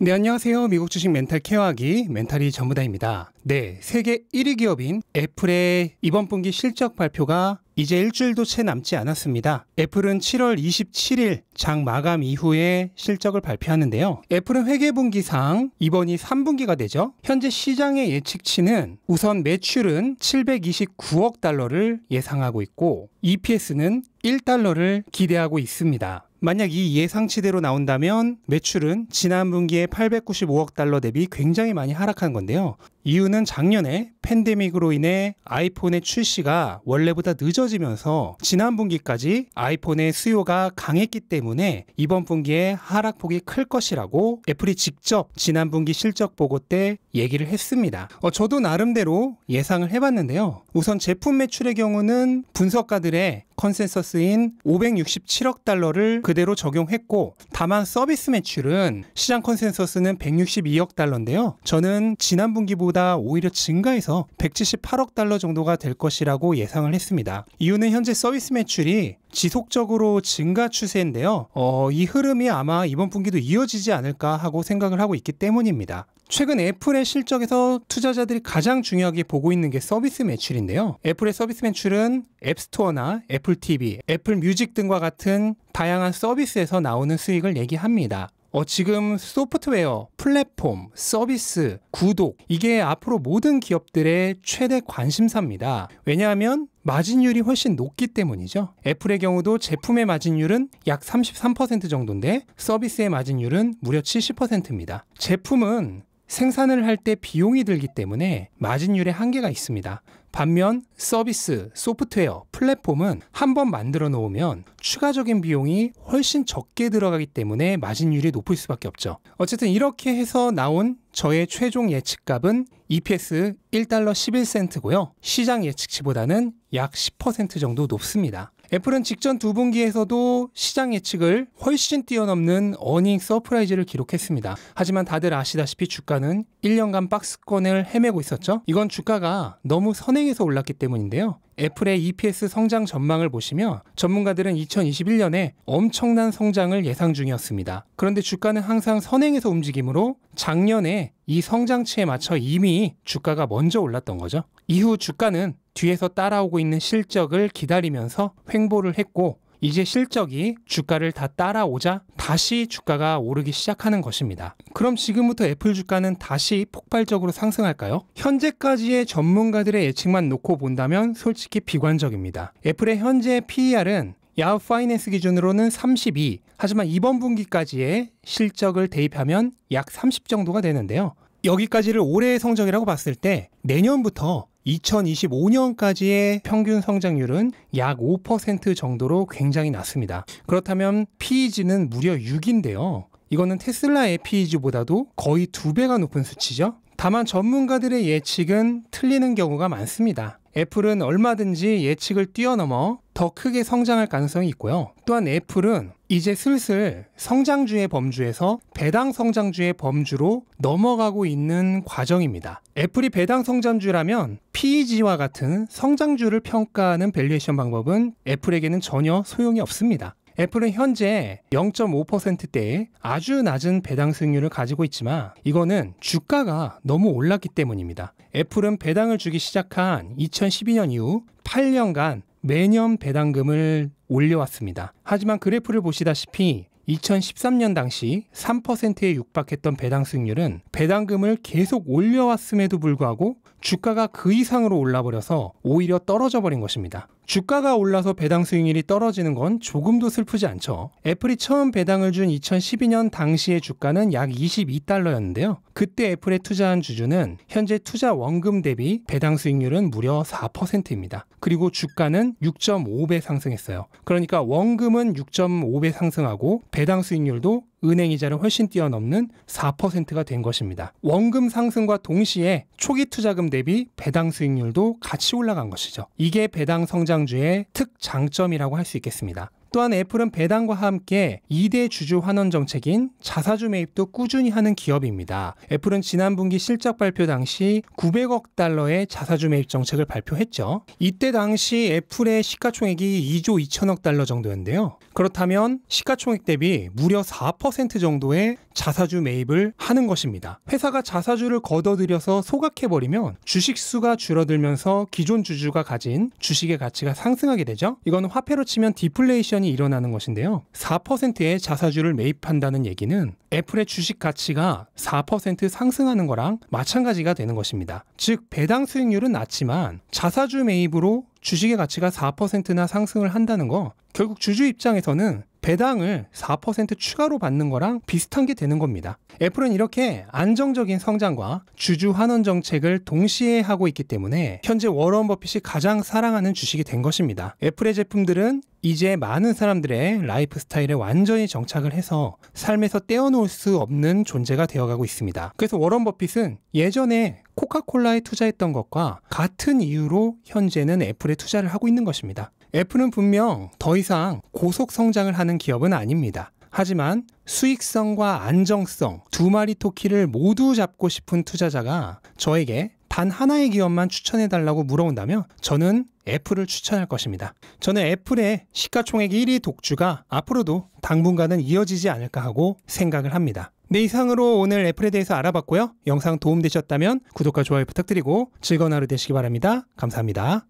네, 안녕하세요. 미국 주식 멘탈 케어하기 멘탈이 전부다입니다. 네, 세계 1위 기업인 애플의 이번 분기 실적 발표가 이제 일주일도 채 남지 않았습니다. 애플은 7월 27일 장 마감 이후에 실적을 발표하는데요. 애플은 회계분기상 이번이 3분기가 되죠. 현재 시장의 예측치는 우선 매출은 729억 달러를 예상하고 있고 EPS는 1달러를 기대하고 있습니다. 만약 이 예상치대로 나온다면 매출은 지난 분기에 895억 달러 대비 굉장히 많이 하락한 건데요. 이유는 작년에 팬데믹으로 인해 아이폰의 출시가 원래보다 늦어지면서 지난 분기까지 아이폰의 수요가 강했기 때문에 이번 분기에 하락폭이 클 것이라고 애플이 직접 지난 분기 실적 보고 때 얘기를 했습니다. 저도 나름대로 예상을 해봤는데요. 우선 제품 매출의 경우는 분석가들의 컨센서스인 567억 달러를 그대로 적용했고, 다만 서비스 매출은 시장 컨센서스는 162억 달러인데요. 저는 지난 분기보다 오히려 증가해서 178억 달러 정도가 될 것이라고 예상을 했습니다. 이유는 현재 서비스 매출이 지속적으로 증가 추세인데요. 이 흐름이 아마 이번 분기도 이어지지 않을까 하고 생각을 하고 있기 때문입니다. 최근 애플의 실적에서 투자자들이 가장 중요하게 보고 있는 게 서비스 매출인데요. 애플의 서비스 매출은 앱스토어나 애플 TV, 애플 뮤직 등과 같은 다양한 서비스에서 나오는 수익을 얘기합니다. 지금 소프트웨어, 플랫폼, 서비스, 구독, 이게 앞으로 모든 기업들의 최대 관심사입니다. 왜냐하면 마진율이 훨씬 높기 때문이죠. 애플의 경우도 제품의 마진율은 약 33% 정도인데 서비스의 마진율은 무려 70%입니다. 제품은 생산을 할 때 비용이 들기 때문에 마진율에 한계가 있습니다. 반면 서비스, 소프트웨어, 플랫폼은 한번 만들어 놓으면 추가적인 비용이 훨씬 적게 들어가기 때문에 마진율이 높을 수밖에 없죠. 어쨌든 이렇게 해서 나온 저의 최종 예측값은 EPS 1달러 11센트고요. 시장 예측치보다는 약 10% 정도 높습니다. 애플은 직전 두 분기에서도 시장 예측을 훨씬 뛰어넘는 어닝 서프라이즈를 기록했습니다. 하지만 다들 아시다시피 주가는 1년간 박스권을 헤매고 있었죠. 이건 주가가 너무 선행해서 올랐기 때문인데요. 애플의 EPS 성장 전망을 보시면 전문가들은 2021년에 엄청난 성장을 예상 중이었습니다. 그런데 주가는 항상 선행해서 움직이므로 작년에 이 성장치에 맞춰 이미 주가가 먼저 올랐던 거죠. 이후 주가는 뒤에서 따라오고 있는 실적을 기다리면서 횡보를 했고, 이제 실적이 주가를 다 따라오자 다시 주가가 오르기 시작하는 것입니다. 그럼 지금부터 애플 주가는 다시 폭발적으로 상승할까요? 현재까지의 전문가들의 예측만 놓고 본다면 솔직히 비관적입니다. 애플의 현재 PER은 야후 파이낸스 기준으로는 32, 하지만 이번 분기까지의 실적을 대입하면 약 30 정도가 되는데요. 여기까지를 올해의 성적이라고 봤을 때 내년부터 2025년까지의 평균 성장률은 약 5% 정도로 굉장히 낮습니다. 그렇다면 PEG는 무려 6인데요. 이거는 테슬라의 PEG보다도 거의 2배가 높은 수치죠. 다만 전문가들의 예측은 틀리는 경우가 많습니다. 애플은 얼마든지 예측을 뛰어넘어 더 크게 성장할 가능성이 있고요. 또한 애플은 이제 슬슬 성장주의 범주에서 배당 성장주의 범주로 넘어가고 있는 과정입니다. 애플이 배당 성장주라면 PEG와 같은 성장주를 평가하는 밸류에이션 방법은 애플에게는 전혀 소용이 없습니다. 애플은 현재 0.5%대의 아주 낮은 배당 수익률을 가지고 있지만 이거는 주가가 너무 올랐기 때문입니다. 애플은 배당을 주기 시작한 2012년 이후 8년간 매년 배당금을 올려왔습니다. 하지만 그래프를 보시다시피 2013년 당시 3%에 육박했던 배당 수익률은 배당금을 계속 올려왔음에도 불구하고 주가가 그 이상으로 올라버려서 오히려 떨어져 버린 것입니다. 주가가 올라서 배당 수익률이 떨어지는 건 조금도 슬프지 않죠. 애플이 처음 배당을 준 2012년 당시의 주가는 약 22달러였는데요. 그때 애플에 투자한 주주는 현재 투자 원금 대비 배당 수익률은 무려 4%입니다. 그리고 주가는 6.5배 상승했어요. 그러니까 원금은 6.5배 상승하고 배당 수익률도 은행이자를 훨씬 뛰어넘는 4%가 된 것입니다. 원금 상승과 동시에 초기 투자금 대비 배당 수익률도 같이 올라간 것이죠. 이게 배당 성장주의 특장점이라고 할 수 있겠습니다. 또한 애플은 배당과 함께 2대 주주 환원 정책인 자사주 매입도 꾸준히 하는 기업입니다. 애플은 지난 분기 실적 발표 당시 900억 달러의 자사주 매입 정책을 발표했죠. 이때 당시 애플의 시가총액이 2조 2천억 달러 정도였는데요. 그렇다면 시가총액 대비 무려 4% 정도의 자사주 매입을 하는 것입니다. 회사가 자사주를 걷어들여서 소각해버리면 주식수가 줄어들면서 기존 주주가 가진 주식의 가치가 상승하게 되죠. 이건 화폐로 치면 디플레이션이 일어나는 것인데요. 4%의 자사주를 매입한다는 얘기는 애플의 주식 가치가 4% 상승하는 거랑 마찬가지가 되는 것입니다. 즉 배당 수익률은 낮지만 자사주 매입으로 주식의 가치가 4%나 상승을 한다는 거, 결국 주주 입장에서는 배당을 4% 추가로 받는 거랑 비슷한 게 되는 겁니다. 애플은 이렇게 안정적인 성장과 주주 환원 정책을 동시에 하고 있기 때문에 현재 워런 버핏이 가장 사랑하는 주식이 된 것입니다. 애플의 제품들은 이제 많은 사람들의 라이프 스타일에 완전히 정착을 해서 삶에서 떼어놓을 수 없는 존재가 되어가고 있습니다. 그래서 워런 버핏은 예전에 코카콜라에 투자했던 것과 같은 이유로 현재는 애플에 투자를 하고 있는 것입니다. 애플은 분명 더 이상 고속 성장을 하는 기업은 아닙니다. 하지만 수익성과 안정성 두 마리 토끼를 모두 잡고 싶은 투자자가 저에게 단 하나의 기업만 추천해달라고 물어본다면 저는 애플을 추천할 것입니다. 저는 애플의 시가총액 1위 독주가 앞으로도 당분간은 이어지지 않을까 하고 생각을 합니다. 네, 이상으로 오늘 애플에 대해서 알아봤고요. 영상 도움되셨다면 구독과 좋아요 부탁드리고 즐거운 하루 되시기 바랍니다. 감사합니다.